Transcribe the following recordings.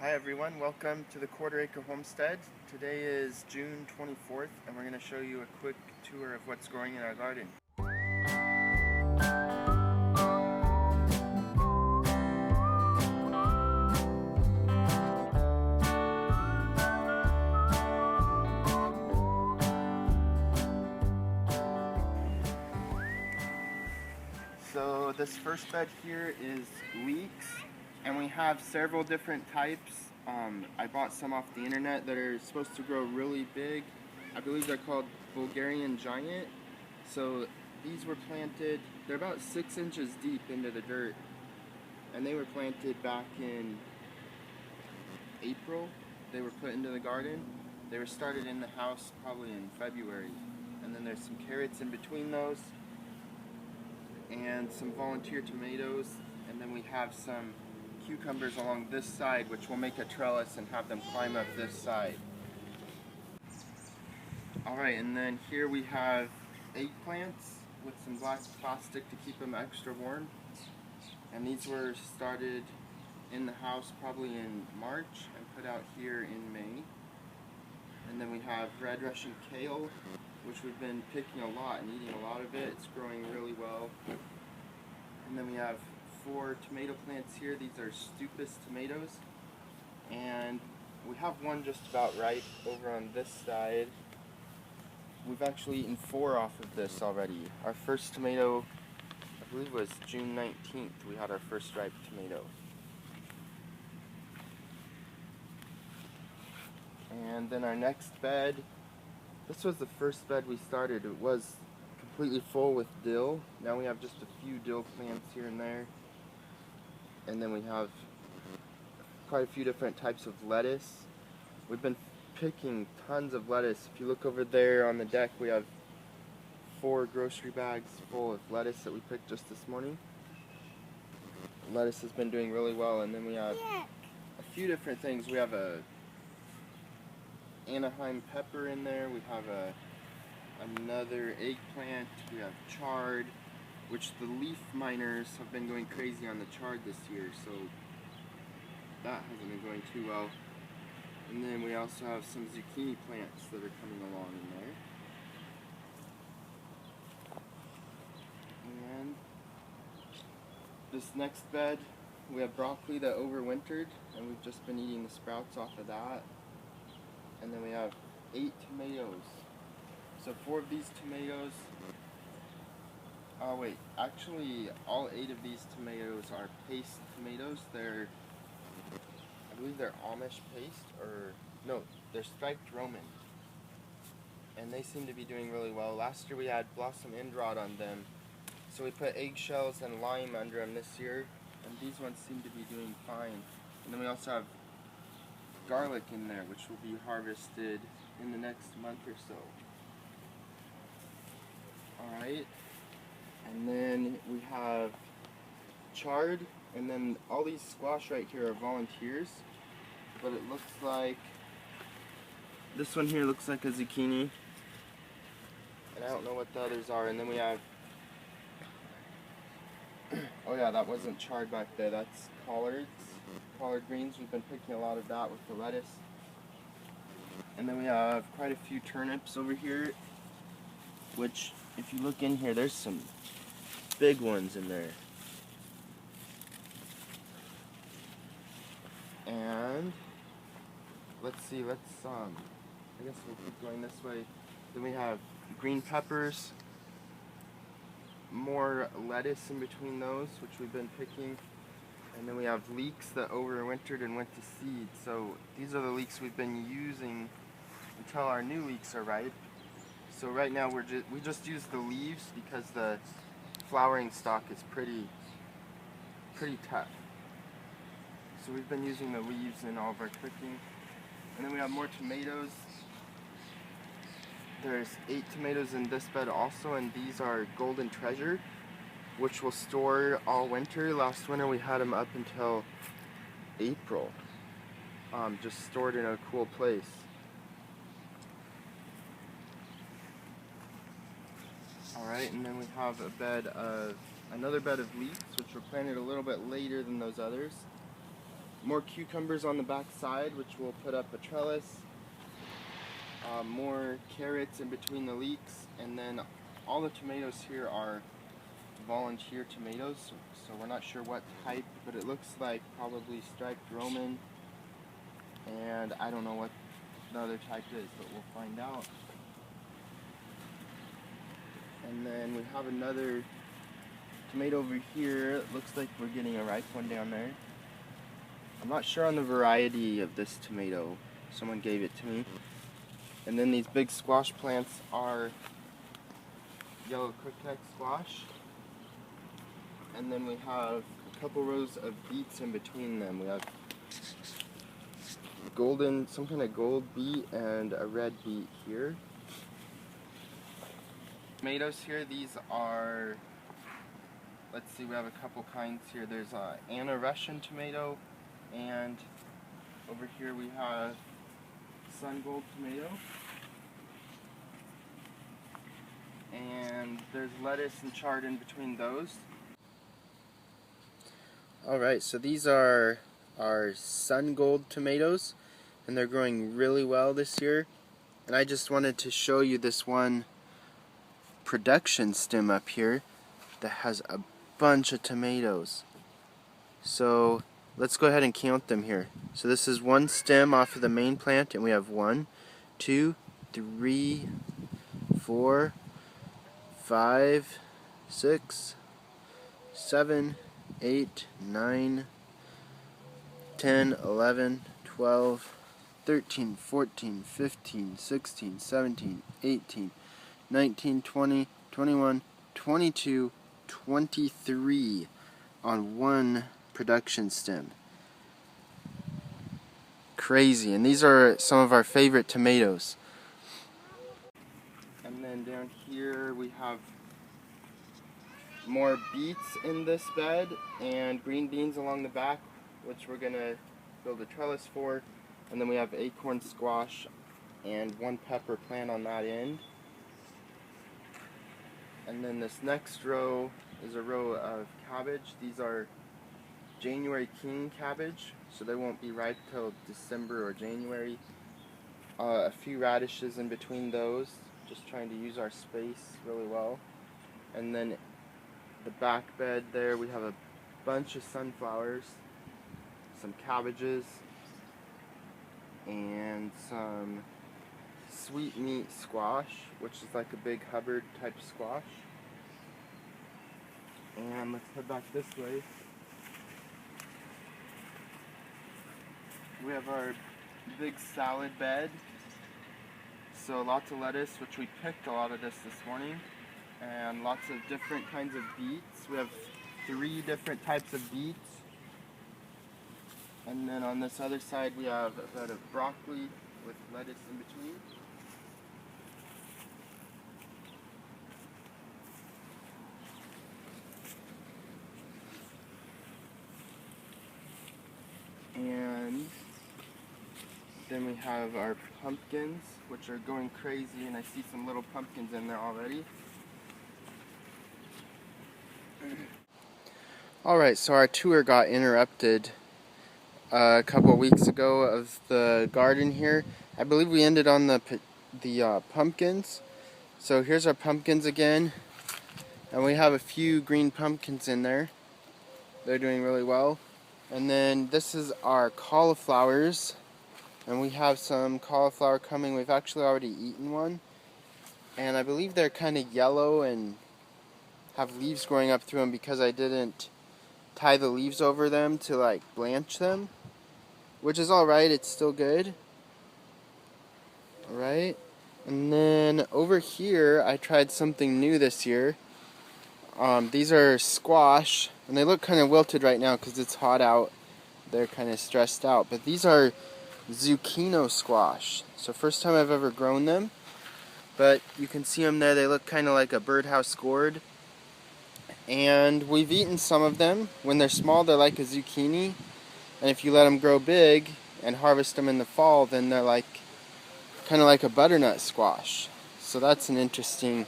Hi everyone, welcome to the Quarter Acre Homestead. Today is June 24th and we're going to show you a quick tour of what's growing in our garden. So this first bed here is leeks, and we have several different types. I bought some off the internet that are supposed to grow really big. I believe they're called Bulgarian Giant. So these were planted, they're about 6 inches deep into the dirt, and they were planted back in April. They were put into the garden. They were started in the house probably in February, and then there's some carrots in between those and some volunteer tomatoes, and then we have some cucumbers along this side, which will make a trellis and have them climb up this side. Alright, and then here we have eggplants with some black plastic to keep them extra warm, and these were started in the house probably in March and put out here in May. And then we have red Russian kale, which we've been picking a lot and eating a lot of it. It's growing really well. And then we have 4 tomato plants here. These are Stupus tomatoes. And we have one just about ripe over on this side. We've actually eaten 4 off of this already. Our first tomato, I believe, was June 19th. We had our first ripe tomato. And then our next bed, this was the first bed we started. It was completely full with dill. Now we have just a few dill plants here and there. And then we have quite a few different types of lettuce. We've been picking tons of lettuce. If you look over there on the deck, we have 4 grocery bags full of lettuce that we picked just this morning. Lettuce has been doing really well. And then we have a few different things. We have a Anaheim pepper in there. We have another eggplant. We have chard, which the leaf miners have been going crazy on the chard this year, so that hasn't been going too well. And then we also have some zucchini plants that are coming along in there. And this next bed, we have broccoli that overwintered, and we've just been eating the sprouts off of that. And then we have 8 tomatoes. So 4 of these tomatoes, oh wait, actually all 8 of these tomatoes are paste tomatoes. I believe they're Amish paste, or no, they're striped Roman. And they seem to be doing really well. Last year we had blossom end rot on them, so we put eggshells and lime under them this year, and these ones seem to be doing fine. And then we also have garlic in there, which will be harvested in the next month or so. Alright, and then we have chard, and then all these squash right here are volunteers, but it looks like this one here looks like a zucchini, and I don't know what the others are. And then we have oh yeah, that wasn't chard back there, that's collard greens. We've been picking a lot of that with the lettuce. And then we have quite a few turnips over here, which if you look in here, there's some big ones in there. And let's see, I guess we'll keep going this way. Then we have green peppers, more lettuce in between those, which we've been picking. And then we have leeks that overwintered and went to seed. So these are the leeks we've been using until our new leeks are ripe. So right now we just use the leaves because the flowering stalk is pretty tough. So we've been using the leaves in all of our cooking. And then we have more tomatoes. There's 8 tomatoes in this bed also, and these are Golden Treasure, which will store all winter. Last winter we had them up until April, just stored in a cool place. Alright, and then we have another bed of leeks, which were planted a little bit later than those others. more cucumbers on the back side, which will put up a trellis. More carrots in between the leeks, and then all the tomatoes here are volunteer tomatoes, so we're not sure what type, but it looks like probably striped Roman, and I don't know what the other type is, but we'll find out. And then we have another tomato over here. It looks like we're getting a ripe one down there. I'm not sure on the variety of this tomato. Someone gave it to me. And then these big squash plants are yellow crookneck squash. And then we have a couple rows of beets in between them. We have golden, some kind of gold beet and a red beet here. Tomatoes here, these are, let's see, we have a couple kinds here. There's a Anna Russian tomato, and over here we have Sun Gold tomato. And there's lettuce and chard in between those. Alright, so these are our Sun Gold tomatoes, and they're growing really well this year. And I just wanted to show you this one production stem up here that has a bunch of tomatoes. So let's go ahead and count them here. So this is one stem off of the main plant, and we have 1, 2, 3, 4, 5, 6, 7, 8, 9, 10, 11, 12, 13, 14, 15, 16, 17, 18, 19, 20, 21, 22, 23 on one production stem. Crazy. And these are some of our favorite tomatoes. And then down here we have more beets in this bed and green beans along the back, which we're going to build a trellis for. And then we have acorn squash and one pepper plant on that end. And then this next row is a row of cabbage. These are January King cabbage, so they won't be ripe till December or January. A few radishes in between those, just trying to use our space really well. And then the back bed there, we have a bunch of sunflowers, some cabbages, and some sweet meat squash, which is like a big Hubbard type squash. And let's head back this way. We have our big salad bed. So lots of lettuce, which we picked a lot of this morning, and lots of different kinds of beets. We have 3 different types of beets. And then on this other side we have a bed of broccoli with lettuce in between. And then we have our pumpkins, which are going crazy, and I see some little pumpkins in there already. Alright, so our tour got interrupted a couple weeks ago of the garden here. I believe we ended on the pumpkins. So here's our pumpkins again, and we have a few green pumpkins in there. They're doing really well. And then this is our cauliflowers, and we have some cauliflower coming. We've actually already eaten one, and I believe they're kind of yellow and have leaves growing up through them because I didn't tie the leaves over them to like blanch them, which is alright, it's still good. Alright, and then over here I tried something new this year. These are squash, and they look kind of wilted right now because it's hot out. They're kind of stressed out, but these are zucchini squash. So first time I've ever grown them, but you can see them there. They look kind of like a birdhouse gourd. And we've eaten some of them. When they're small, they're like a zucchini, and if you let them grow big and harvest them in the fall, then they're like kind of like a butternut squash. So that's an interesting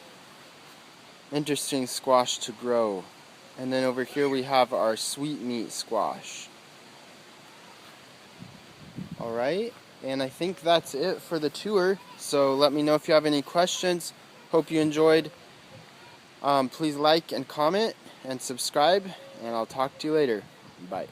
squash to grow. And then over here we have our sweet meat squash. Alright, and I think that's it for the tour. So let me know if you have any questions. Hope you enjoyed. Please like and comment and subscribe, and I'll talk to you later. Bye.